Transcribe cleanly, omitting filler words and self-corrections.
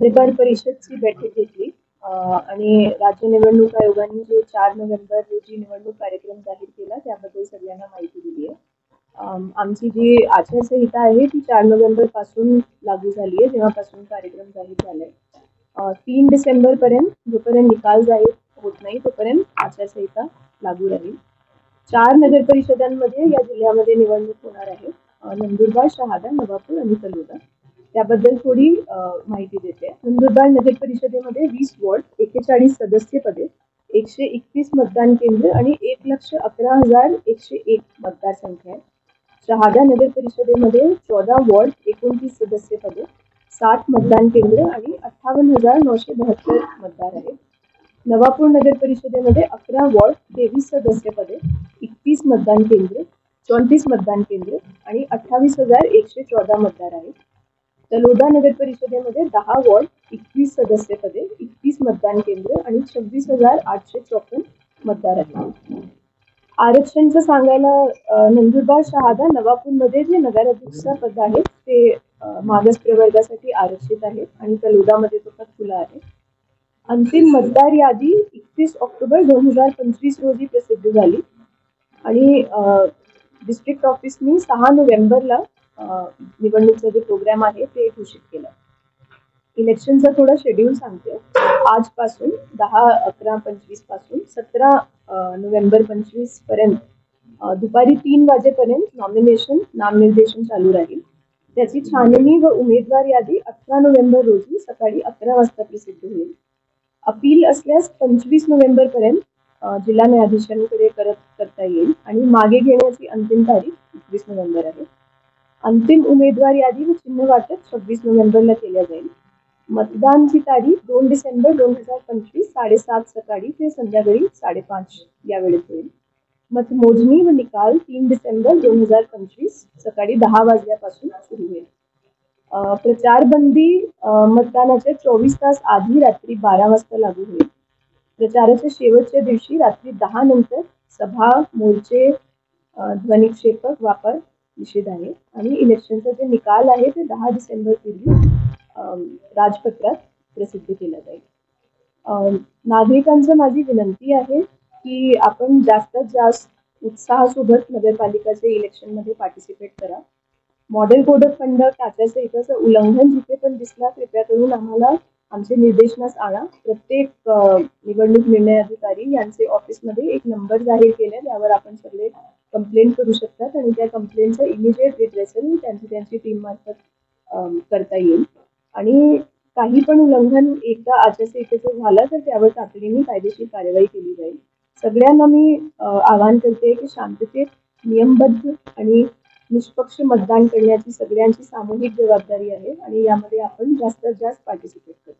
पत्रकार परिषदची बैठक घेतली आणि राज्य निवडणूक आयोगाने जे 4 नोव्हेंबर रोजी निवडणूक कार्यक्रम जाहीर केला त्याबद्दल सगळ्यांना माहिती दिली आहे. आमची जी आचारसंहिता आहे ती 4 नोव्हेंबर पासून लागू झाली आहे, जेव्हापासून कार्यक्रम जाहीर झालाय. 3 डिसेंबर पर्यंत जोपर्यंत निकाल जाहीर होत नाही तोपर्यंत आचारसंहिता लागू राहील. 4 नगर परिषदांमध्ये या जिल्ह्यामध्ये निवडणूक होणार आहे. नंदुरबार, शहादा, नवापूर आणि तलोदा. त्याबद्दल थोडी माहिती देते. नंदुरबार नगर परिषदेमध्ये 20 वॉर्ड, 41 सदस्य पदे, 131 मतदान केंद्र आणि 1,11,101 मतदारसंख्या आहे. शहादा नगर परिषदेमध्ये 14 वॉर्ड, 29 सदस्य पदे, 7 मतदान केंद्र आणि 58,972 मतदार आहेत. नवापूर नगर परिषदेमध्ये 11 वॉर्ड, 23 सदस्य पदे, 31 मतदान केंद्र, 34 मतदान केंद्र आणि 28,114 मतदार आहेत. तलोदा नगर परिषदेमध्ये 10 वॉर्ड, 21 सदस्य पदे, 31 मतदान केंद्र आणि 26,854 मतदार आहेत. आरक्षणचं सांगायला नंदुरबार, शहादा, नवापूरमध्ये जे नगराध्यक्ष पद आहे ते मागास प्रवर्गासाठी आरक्षित आहे आणि तलोदामध्ये तो पद खुला आहे. अंतिम मतदार यादी 31 ऑक्टोबर 2025 रोजी प्रसिद्ध झाली आणि डिस्ट्रिक्ट ऑफिसनी 6 नोव्हेंबरला निवडणुकीचा जे प्रोग्राम आहे ते घोषित केलं. इलेक्शनचा थोडा शेड्यूल सांगते. आजपासून 10/11/25 पासून 17 नोव्हेंबर 25 पर्यंत दुपारी 3 वाजेपर्यंत नॉमिनेशन नामनिर्देशन चालू राहील. त्याची छाननी व उमेदवार यादी 18 नोव्हेंबर रोजी सकाळी 11 वाजता प्रसिद्ध होईल. अपील असल्यास 25 नोव्हेंबर पर्यंत जिल्हा न्यायाधीशांकडे करता येईल आणि मागे घेण्याची अंतिम तारीख 21 नोव्हेंबर आहे. अंतिम उमेदवार यादी व चिन्ह वाटप 26 नोव्हेंबरला केल्या जाईल. मतदानची तारीख 2 डिसेंबर 2025 7:30 सकाळी ते संध्याकाळी 5:30 या वेळेत होईल. मतमोजणी व निकाल 3 डिसेंबर 2025 सकाळी 10 वाजल्यापासून सुरू होईल. प्रचारबंदी मतदानाच्या 24 तास आधी रात्री 12 वाजता लागू होईल. प्रचाराच्या शेवटच्या दिवशी रात्री 10 नंतर सभा, मोर्चे, ध्वनिक्षेपक वापर निषेध आहे आणि इलेक्शनचा जे निकाल आहे ते 10 डिसेंबर पूर्वी राजपत्रात प्रसिद्ध केला जाईल. नागरिकांचं माझी विनंती आहे की आपण जास्तीत जास्त उत्साहासोबत नगरपालिकाचे इलेक्शनमध्ये पार्टिसिपेट करा. मॉडेल कोड ऑफ कंडक्ट आचारसंहितेचं उल्लंघन जिथे पण दिसला कृपया करून आम्हाला आमचे निर्देशनास आणा. प्रत्येक निवडणूक निर्णय अधिकारी यांचे ऑफिसमध्ये एक नंबर जाहीर केले त्यावर आपण सगळे कंप्लेंट करू शकतात आणि त्या कंप्लेंटचं इमिजिएट रिड्रेसल त्यांची टीम मार्फत करता येईल. आणि काही पण उल्लंघन एकदा आचारसंहितेचं झालं तर त्यावर तातडीने कायदेशीर कार्यवाही केली जाईल. सगळ्यांना मी आवाहन करते की शांततेत, नियमबद्ध आणि निष्पक्ष मतदान करण्याची सगळ्यांची सामूहिक जबाबदारी आहे आणि यामध्ये आपण जास्तीत जास्त पार्टिसिपेट करू.